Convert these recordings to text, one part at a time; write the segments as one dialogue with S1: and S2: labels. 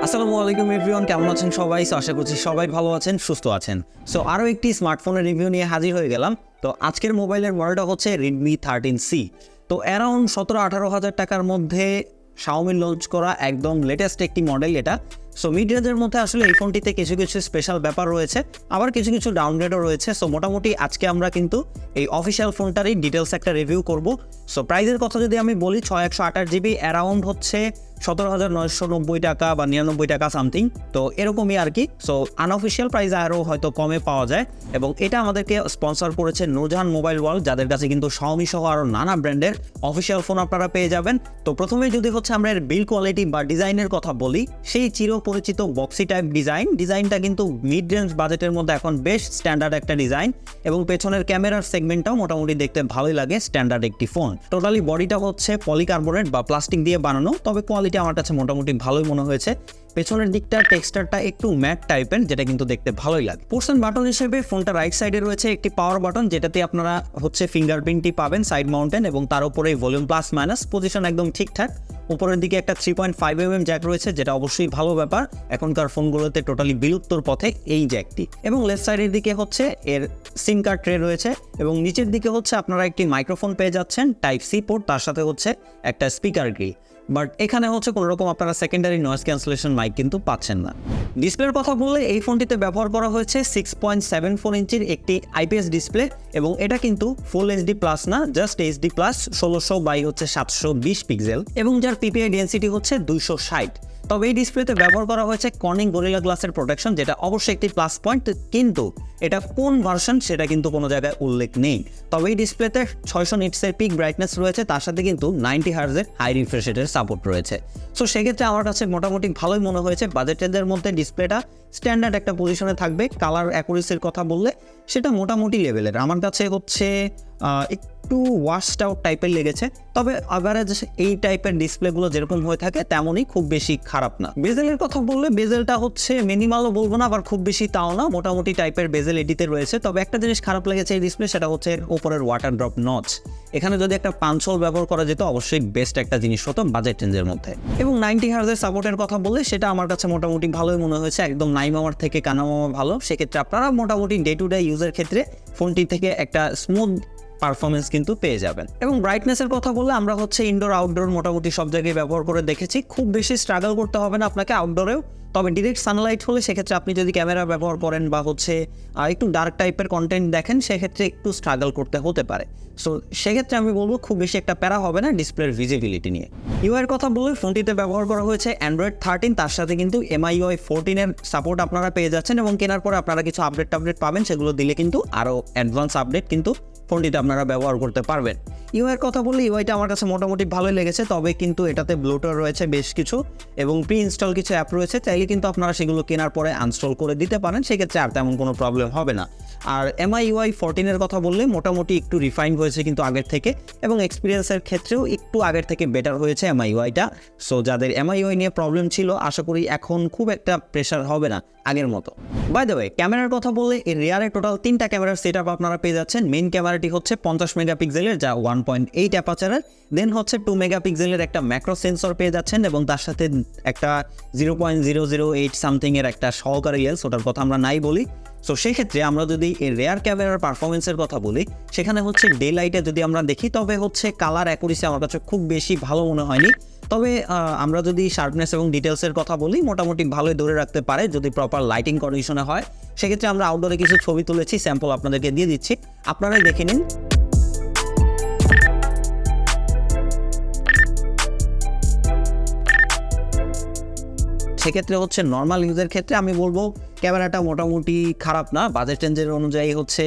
S1: আসসালামু আলাইকুম এভরিওয়ান, কেমন আছেন সবাই? আশা করছি সবাই ভালো আছেন, সুস্থ আছেন। সো আরও একটি স্মার্টফোনের রিভিউ নিয়ে হাজির হয়ে গেলাম। তো আজকের মোবাইলের মডেলটা হচ্ছে Redmi 13C। তো অ্যারাউন্ড 17-18 হাজার টাকার মধ্যে Xiaomi লঞ্চ করা একদম লেটেস্ট একটি মডেল এটা। সো মিড রেঞ্জের মধ্যে আসলে এই ফোনটিতে কিছু কিছু স্পেশাল ব্যাপার রয়েছে, আবার কিছু কিছু ডাউনগ্রেডও রয়েছে। সো মোটামুটি আজকে আমরা কিন্তু এই অফিসিয়াল ফোনটারই ডিটেলস একটা রিভিউ করব। সো প্রাইসের কথা যদি আমি বলি, 6128 জিবি অ্যারাউন্ড হচ্ছে 17,990 টাকা বা 99 টাকা সামথিং, তো এরকমই আর কি। সো আনঅফিসিয়াল প্রাইস আরও হয়তো কমে পাওয়া যায়, এবং এটা আমাদেরকে স্পন্সর করেছে নুরজাহান মোবাইল ওয়ার্ল্ড, যাদের কাছে কিন্তু Xiaomi সহ আরও নানা ব্র্যান্ডের অফিসিয়াল ফোন আপনারা পেয়ে যাবেন। তো প্রথমে যদি হচ্ছে আমরা এর বিল্ড কোয়ালিটি বা ডিজাইনের কথা বলি, সেই চিরপরিচিত বক্সি টাইপ ডিজাইনটা কিন্তু মিড রেঞ্জ বাজেটের মধ্যে এখন বেশ স্ট্যান্ডার্ড একটা ডিজাইন, এবং পেছনের ক্যামেরার সেগমেন্টটাও মোটামুটি দেখতে ভালোই লাগে, স্ট্যান্ডার্ড একটি ফোন। টোটালি বডিটা হচ্ছে পলিকার্বনেট বা প্লাস্টিক দিয়ে বানানো, তবে কোয়ালিটি আমার কাছে মোটামুটি ভালোই মনে হয়েছে। পেছনের দিকটা টেক্সচারটা একটু ম্যাট টাইপের, যেটা কিন্তু দেখতে ভালোই লাগে। পোর্শন বাটন হিসেবে ফোনটা রাইট সাইডে রয়েছে একটি পাওয়ার বাটন, যেটাতে আপনারা হচ্ছে ফিঙ্গারপ্রিন্টটি পাবেন সাইড মাউন্টেন, এবং তার উপরে ভলিউম প্লাস মাইনাস পজিশন একদম ঠিকঠাক। উপরের দিকে একটা 3.5mm জ্যাক রয়েছে, যেটা অবশ্যই ভালো ব্যাপার, এখনকার ফোনগুলোতে টোটালি বিলুপ্তর পথে এই জ্যাকটি। এবং লেফট সাইডের দিকে হচ্ছে এর সিম কার্ড ট্রে রয়েছে, এবং নিচের দিকে হচ্ছে আপনারা একটি মাইক্রোফোন পেয়ে যাচ্ছেন টাইপ সি পোর্ট, তার সাথে হচ্ছে একটা স্পিকার গ্রিল। বাট এখানে হচ্ছে কোনো রকম আপনারা সেকেন্ডারি নয়েজ ক্যান্সেলেশন মাইক কিন্তু পাচ্ছেন না। ডিসপ্লের কথা বললে এই ফোনটিতে ব্যবহার করা হয়েছে 6.74 ইঞ্চির একটি আইপিএস ডিসপ্লে, এবং এটা কিন্তু ফুল এইচডি প্লাস না, just HD plus 1600x720 pixel, এবং যার পিপিআই ডেন্সিটি হচ্ছে 260। তবে এই ডিসপ্লেতে ব্যবহার করা হয়েছে কর্নিং গরিলা গ্লাসের প্রোটেকশন, যেটা অবশ্যই একটি প্লাস পয়েন্ট, কিন্তু এটা কোন ভার্সন সেটা কিন্তু কোনো জায়গায় উল্লেখ নেই। তবে এই ডিসপ্লেতে 600 নিটসের পিক ব্রাইটনেস রয়েছে, তার সাথে কিন্তু 90 হার্জের হাই রিফ্রেশ রেটের সাপোর্ট রয়েছে। সো সেক্ষেত্রে আমার কাছে মোটামুটি ভালোই মনে হয়েছে। বাজেট রেঞ্জের মধ্যে ডিসপ্লেটা স্ট্যান্ডার্ড একটা পজিশনে থাকবে। কালার অ্যাকুরেসির কথা বললে সেটা মোটামুটি লেভেলের, আমার কাছে হচ্ছে একটু ওয়াশড আউট টাইপের লেগেছে, তবে অ্যাভারেজ এই টাইপের ডিসপ্লেগুলো যেরকম হয়ে থাকে তেমনই, খুব বেশি খারাপ না। বেজেলের কথা বললে বেজেলটা হচ্ছে মিনিমালও বলবো না, আবার খুব বেশি তাও না, মোটামুটি টাইপের বেজেল এটিতে রয়েছে। তবে একটা জিনিস খারাপ লেগেছে এই ডিসপ্লে, সেটা হচ্ছে ওপরের ওয়াটার ড্রপ নচ। এখানে যদি একটা পাঞ্চ হোল ব্যবহার করা যেত অবশ্যই বেস্ট একটা জিনিস হতো বাজেট রেঞ্জের মধ্যে। এবং 90 হার্জের সাপোর্টের কথা বললে সেটা আমার কাছে মোটামুটি ভালোই মনে হয়েছে, একদম নাইমামার থেকে কানামামা ভালো। সেক্ষেত্রে আপনারা মোটামুটি ডে টু ডে ইউজের ক্ষেত্রে ফোনটি থেকে একটা স্মুথ পারফরমেন্স কিন্তু পেয়ে যাবেন। এবং ব্রাইটনেসের কথা বললে আমরা হচ্ছে ইনডোর আউটডোর মোটামুটি সব জায়গায় ব্যবহার করে দেখেছি, খুব বেশি স্ট্রাগল করতে হবে না আপনাকে আউটডোরেও। তবে ডিরেক্ট সানলাইট হলে সেক্ষেত্রে আপনি যদি ক্যামেরা ব্যবহার করেন বা হচ্ছে একটু ডার্ক টাইপের কন্টেন্ট দেখেন, সেক্ষেত্রে একটু স্ট্রাগল করতে হতে পারে। সো সেক্ষেত্রে আমি বলবো খুব বেশি একটা প্যারা হবে না ডিসপ্লের ভিজিবিলিটি নিয়ে। ইউআইয়ের কথা বলে ফোনটিতে ব্যবহার করা হয়েছে Android 13, তার সাথে কিন্তু MIUI 14 এর সাপোর্ট আপনারা পেয়ে যাচ্ছেন, এবং কেনার পরে আপনারা কিছু আপডেট পাবেন, সেগুলো দিলে কিন্তু আরও অ্যাডভান্স আপডেট কিন্তু ফোনটিতে আপনারা ব্যবহার করতে পারবেন। ইউআইয়ের কথা বললে ইউআইটা আমার কাছে মোটামুটি ভালোই লেগেছে, তবে কিন্তু এটাতে ব্লোটার রয়েছে বেশ কিছু, এবং প্রি ইনস্টল কিছু অ্যাপ রয়েছে, চাইলে কিন্তু আপনারা সেগুলো কেনার পরে আনস্টল করে দিতে পারেন, সেক্ষেত্রে আর তেমন কোনো প্রবলেম হবে না। আর MIUI 14 এর কথা বললে মোটামুটি একটু রিফাইন হয়েছে কিন্তু আগের থেকে, এবং এক্সপিরিয়েন্সের ক্ষেত্রেও একটু আগের থেকে বেটার হয়েছে MIUIটা। সো যাদের MIUI নিয়ে প্রবলেম ছিল, আশা করি এখন খুব একটা প্রেশার হবে না আগের মতো। বাই দ্য ওয়ে, ক্যামেরার কথা বললে এর রিয়ারে টোটাল 3টা ক্যামেরার সেট আপ আপনারা পেয়ে যাচ্ছেন। মেইন ক্যামেরাটি হচ্ছে 50 মেগাপিক্সেলের, যা 1.8 অ্যাপাচারের। দেন হচ্ছে 2 মেগাপিক্সেলের একটা ম্যাক্রো সেন্সর পেয়ে যাচ্ছেন, এবং তার সাথে একটা 0.008 সামথিং এর একটা সহকারী লেন্স, ওটার কথা আমরা নাই বলি। সো সেক্ষেত্রে আমরা যদি এর রেয়ার ক্যামেরার পারফরমেন্সের কথা বলি, সেখানে হচ্ছে ডে লাইটে যদি আমরা দেখি, তবে হচ্ছে কালার অ্যাকুরেসি আমার কাছে খুব বেশি ভালো মনে হয়নি। তবে আমরা যদি শার্পনেস এবং ডিটেলসের কথা বলি, মোটামুটি ভালোই ধরে রাখতে পারে যদি প্রপার লাইটিং কন্ডিশনে হয়। সেক্ষেত্রে আমরা আউটডোরে কিছু ছবি তুলেছি, স্যাম্পল আপনাদেরকে দিয়ে দিচ্ছি, আপনারাই দেখে নিন। সেক্ষেত্রে হচ্ছে নর্মাল ইউজের ক্ষেত্রে আমি বলবো ক্যামেরাটা মোটামুটি খারাপ না, বাজেট রেঞ্জের অনুযায়ী হচ্ছে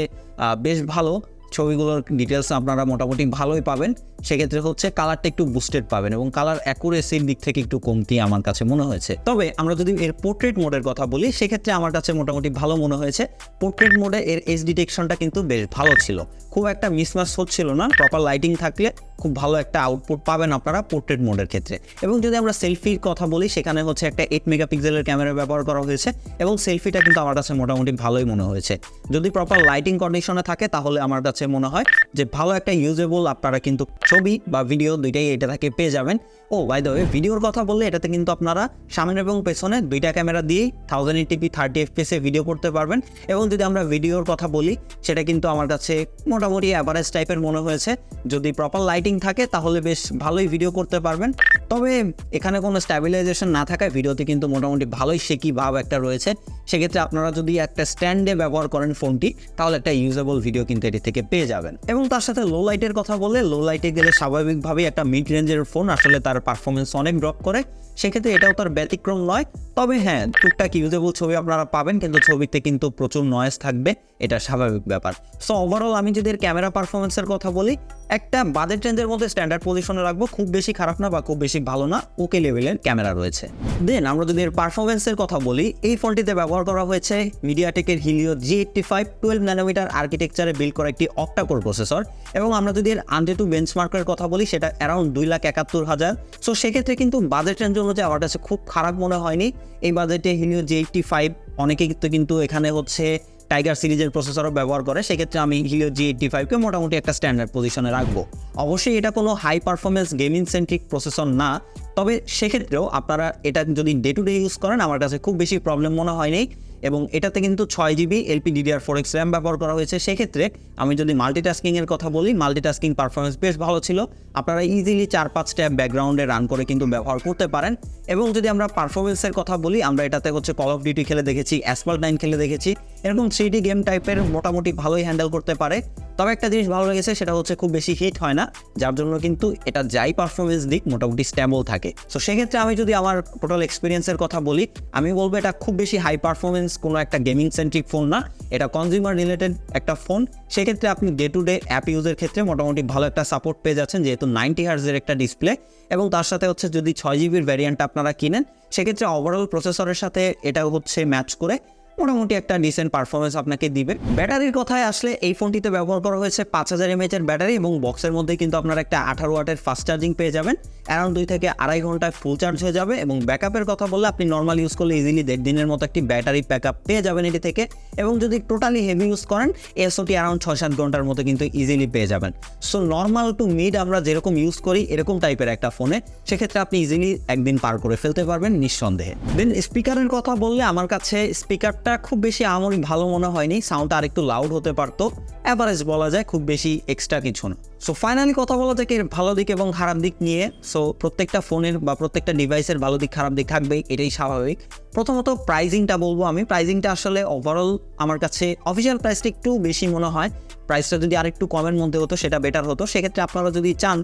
S1: বেশ ভালো। ছবিগুলোর ডিটেলস আপনারা মোটামুটি ভালোই পাবেন। সেক্ষেত্রে হচ্ছে কালারটা একটু বুস্টেড পাবেন, এবং কালার অ্যাকুরেসির দিক থেকে একটু কমতি আমার কাছে মনে হয়েছে। তবে আমরা যদি এর পোর্ট্রেট মোডের কথা বলি, সেক্ষেত্রে আমার কাছে মোটামুটি ভালো মনে হয়েছে। পোর্ট্রেট মোডে এর এজ ডিটেকশনটা কিন্তু বেশ ভালো ছিল, খুব একটা মিসম্যাচ হচ্ছিল না। প্রপার লাইটিং থাকলে খুব ভালো একটা আউটপুট পাবেন আপনারা পোর্ট্রেট মোডের ক্ষেত্রে। এবং যদি আমরা সেলফির কথা বলি, সেখানে হচ্ছে একটা 8 মেগাপিক্সেলের ক্যামেরা ব্যবহার করা হয়েছে, এবং সেলফিটা কিন্তু আমার কাছে মোটামুটি ভালোই মনে হয়েছে। যদি প্রপার লাইটিং কন্ডিশনে থাকে, তাহলে আমার কাছে মনে হয় যে ভালো একটা ইউজেবল আপনারা কিন্তু ছবি বা ভিডিও দুইটাই এটা থেকে পেয়ে যাবেন। ও বাই দ্য ওয়ে, ভিডিওর কথা বললে এটাতে কিন্তু আপনারা সামনে এবং পেছনে দুইটা ক্যামেরা দিয়েই 1080p 30fps ভিডিও করতে পারবেন। এবং যদি আমরা ভিডিওর কথা বলি সেটা কিন্তু আমার কাছে মোটামুটি অ্যাভারেজ টাইপের মনে হয়েছে। যদি প্রপার লাইটিং থাকে তাহলে বেশ ভালোই ভিডিও করতে পারবেন। তবে এখানে কোনো স্ট্যাবিলাইজেশন না থাকায় ভিডিওতে কিন্তু মোটামুটি ভালোই শেকি ভাব একটা রয়েছে। সেক্ষেত্রে আপনারা যদি একটা স্ট্যান্ডে ব্যবহার করেন ফোনটি তাহলে একটা ইউজেবল ভিডিও কিন্তু এটি থেকে পেয়ে যাবেন। এবং তার সাথে লো লাইটের কথা বলে, লো লাইটে গেলে স্বাভাবিকভাবেই একটা মিড রেঞ্জের ফোন আসলে তার পারফরমেন্স অনেক ড্রপ করে, সেক্ষেত্রে এটাও তার ব্যতিক্রম নয়। তবে হ্যাঁ, টুকটাক ইউজেবল ছবি আপনারা পাবেন, কিন্তু ছবিতে কিন্তু প্রচুর নয়েজ থাকবে, এটা স্বাভাবিক ব্যাপার। সো ওভারঅল আমি যদি এর ক্যামেরা পারফরমেন্সের কথা বলি, একটা বাজেট রেঞ্জের মধ্যে স্ট্যান্ডার্ড পজিশনে রাখবো, খুব বেশি খারাপ না বা খুব বেশি ভালো না, ওকে লেভেলের ক্যামেরা রয়েছে। দেন আমরা যদি এর পারফরমেন্সের কথা বলি, এই ফোনটিতে ব্যবহার করা হয়েছে মিডিয়াটেকের হিলিও G85 12 ন্যানোমিটার আর্কিটেকচারে বিল্ড করা একটি অক্টা-কোর প্রসেসর। এবং আমরা যদি এর আনডেটু বেঞ্চমার্কের কথা বলি সেটা অ্যারাউন্ড 2,71,000। সো সেক্ষেত্রে কিন্তু বাজেট রেঞ্জ অনুযায়ী আমার কাছে খুব খারাপ মনে হয়নি। এই বাজেটে হিলিও G85 অনেকে কিন্তু এখানে হচ্ছে টাইগার সিরিজের প্রসেসরও ব্যবহার করে, সেক্ষেত্রে আমি হিলিও G85কে মোটামুটি একটা স্ট্যান্ডার্ড পজিশনে রাখবো। অবশ্যই এটা কোনো high performance gaming centric processor না, তবে সেক্ষেত্রেও আপনারা এটা যদি ডে টু ডে ইউজ করেন আমার কাছে খুব বেশি প্রবলেম মনে হয়নি। এবং এটাতে কিন্তু 6GB LPDDR4X র্যাম ব্যবহার করা হয়েছে। সেক্ষেত্রে আমি যদি মাল্টিটাস্কিংয়ের কথা বলি, মাল্টিটাস্কিং পারফরমেন্স বেশ ভালো ছিল। আপনারা ইজিলি 4-5 ট্যাব ব্যাকগ্রাউন্ডে রান করে কিন্তু ব্যবহার করতে পারেন। এবং যদি আমরা পারফরমেন্সের কথা বলি, আমরা এটাতে হচ্ছে কল অফ ডিউটি খেলে দেখেছি, অ্যাসফল্ট 9 খেলে দেখেছি, এরকম 3D গেম টাইপের মোটামুটি ভালোই হ্যান্ডেল করতে পারে। তবে একটা জিনিস ভালো লেগেছে, সেটা হচ্ছে খুব বেশি হিট হয় না, যার জন্য কিন্তু এটা যাই পারফরমেন্স দিক মোটামুটি স্টেবল থাকে। সো সেক্ষেত্রে আমি যদি আমার টোটাল এক্সপিরিয়েন্সের কথা বলি, আমি বলবো এটা খুব বেশি হাই পারফরমেন্স কোনো একটা গেমিং সেন্ট্রিক ফোন না, এটা কনজিউমার রিলেটেড একটা ফোন। সেক্ষেত্রে আপনি ডে টু ডে অ্যাপ ইউজের ক্ষেত্রে মোটামুটি ভালো একটা সাপোর্ট পেয়ে যাচ্ছেন, যেহেতু 90 হার্জের একটা ডিসপ্লে। এবং তার সাথে হচ্ছে যদি 6GBর ভ্যারিয়েন্ট আপনারা কিনেন, সেক্ষেত্রে ওভারঅল প্রসেসরের সাথে এটা হচ্ছে ম্যাচ করে মোটামুটি একটা ডিসেন্ট পারফরমেন্স আপনাকে দিবে। ব্যাটারির কথায় আসলে এই ফোনটিতে ব্যবহার করা হয়েছে 5000 mAh এর ব্যাটারি, এবং বক্সের মধ্যে কিন্তু আপনারা একটা 18 ওয়াটের ফাস্ট চার্জিং পেয়ে যাবেন। অ্যারাউন্ড 2 থেকে 2.5 ঘন্টায় ফুল চার্জ হয়ে যাবে। এবং ব্যাকআপের কথা বললে আপনি নর্মাল ইউজ করলে ইজিলি 1.5 দিনের মতো একটি ব্যাটারি ব্যাকআপ পেয়ে যাবেন এটি থেকে। এবং যদি টোটালি হেভি ইউজ করেন, এসওটি অ্যারাউন্ড 6-7 ঘন্টার মতো কিন্তু ইজিলি পেয়ে যাবেন। সো নর্মাল টু মিড আমরা যেরকম ইউজ করি এরকম টাইপের একটা ফোনে, সেক্ষেত্রে আপনি ইজিলি একদিন পার করে ফেলতে পারবেন নিঃসন্দেহে। দেন স্পিকারের কথা বললে আমার কাছে স্পিকারটা খুব বেশি ভালো মনে হয়নি, সাউন্ডটা আরেকটু লাউড হতে পারতো, অ্যাভারেজ বলা যায়, খুব বেশি এক্সট্রা কিছু না। সো ফাইনালি কথা বলা থেকে ভালো দিক এবং খারাপ দিক নিয়ে। সো প্রত্যেকটা ফোনের বা প্রত্যেকটা ডিভাইসের ভালো দিক খারাপ দিক থাকবেই, এটাই স্বাভাবিক। প্রথমত প্রাইজিংটা বলবো আমি, প্রাইজিংটা আসলে ওভারঅল আমার কাছে অফিসিয়াল প্রাইসটা একটু বেশি মনে হয়। প্রাইসটা যদি আরেকটু কমের মধ্যে হতো সেটা বেটার হতো। সেক্ষেত্রে আপনারা যদি চান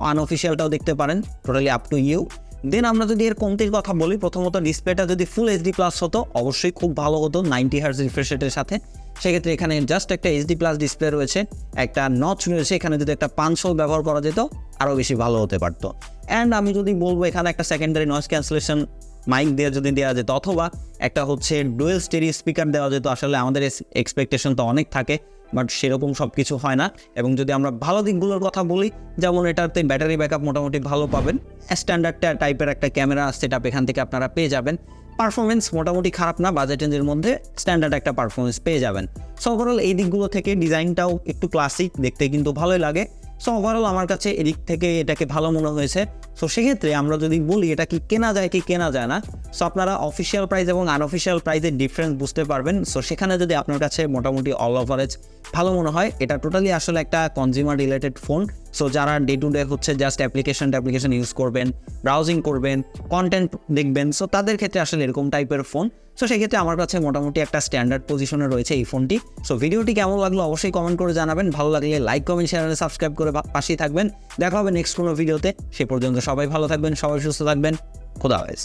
S1: আনঅফিসিয়ালটাও দেখতে পারেন, টোটালি আপ টু ইউ। দেন আমরা যদি এর কমতির কথা বলি, প্রথমত ডিসপ্লেটা যদি ফুল HD+ হতো অবশ্যই খুব ভালো হতো 90 হার্জ রিফ্রেশ রেটের সাথে। সেক্ষেত্রে এখানে জাস্ট একটা HD+ ডিসপ্লে রয়েছে, একটা নচ রয়েছে, এখানে যদি একটা পাঞ্চ হোল ব্যবহার করা যেত আরও বেশি ভালো হতে পারতো। অ্যান্ড আমি যদি বলবো এখানে একটা সেকেন্ডারি নয়েজ ক্যান্সেলেশন মাইক দিয়ে যদি দেওয়া যেত, অথবা একটা হচ্ছে ডুয়েল স্টেরিও স্পিকার দেওয়া যেত। আসলে আমাদের এক্সপেকটেশন তো অনেক থাকে, বাট সেরকম সব কিছু হয় না। এবং যদি আমরা ভালো দিকগুলোর কথা বলি, যেমন এটাতে ব্যাটারি ব্যাকআপ মোটামুটি ভালো পাবেন, স্ট্যান্ডার্ড টাইপের একটা ক্যামেরা সেটআপ এখান থেকে আপনারা পেয়ে যাবেন। পারফরমেন্স মোটামুটি খারাপ না, বাজেট রেঞ্জের মধ্যে স্ট্যান্ডার্ড একটা পারফরমেন্স পেয়ে যাবেন। সো ওভারঅল এই দিকগুলো থেকে ডিজাইনটাও একটু ক্লাসিক, দেখতে কিন্তু ভালোই লাগে। সো ওভারঅল আমার কাছে এদিক থেকে এটাকে ভালো মনে হয়েছে। সো সেক্ষেত্রে আমরা যদি বলি এটা কি কেনা যায় কি কেনা যায় না, সো আপনারা অফিসিয়াল প্রাইস এবং আনঅফিসিয়াল প্রাইসের ডিফারেন্স বুঝতে পারবেন। সো সেখানে যদি আপনার কাছে মোটামুটি অল ওভারেজ ভালো মনে হয়, এটা টোটালি আসলে একটা কনজিউমার রিলেটেড ফোন। সো যারা ডে টু ডে হচ্ছে জাস্ট অ্যাপ্লিকেশন ইউজ করবেন, ব্রাউজিং করবেন, কন্টেন্ট দেখবেন, সো তাদের ক্ষেত্রে আসলে এরকম টাইপের ফোন। সো সেক্ষেত্রে আমার কাছে মোটামুটি একটা স্ট্যান্ডার্ড পজিশনে রয়েছে এই ফোনটি। সো ভিডিওটি কেমন লাগলো অবশ্যই কমেন্ট করে জানাবেন। ভালো লাগলে লাইক, কমেন্ট, শেয়ার, সাবস্ক্রাইব করে পাশেই থাকবেন। দেখা হবে নেক্সট কোনো ভিডিওতে। সে পর্যন্ত সবাই ভালো থাকবেন, সবাই সুস্থ থাকবেন। খোদা হাফেজ।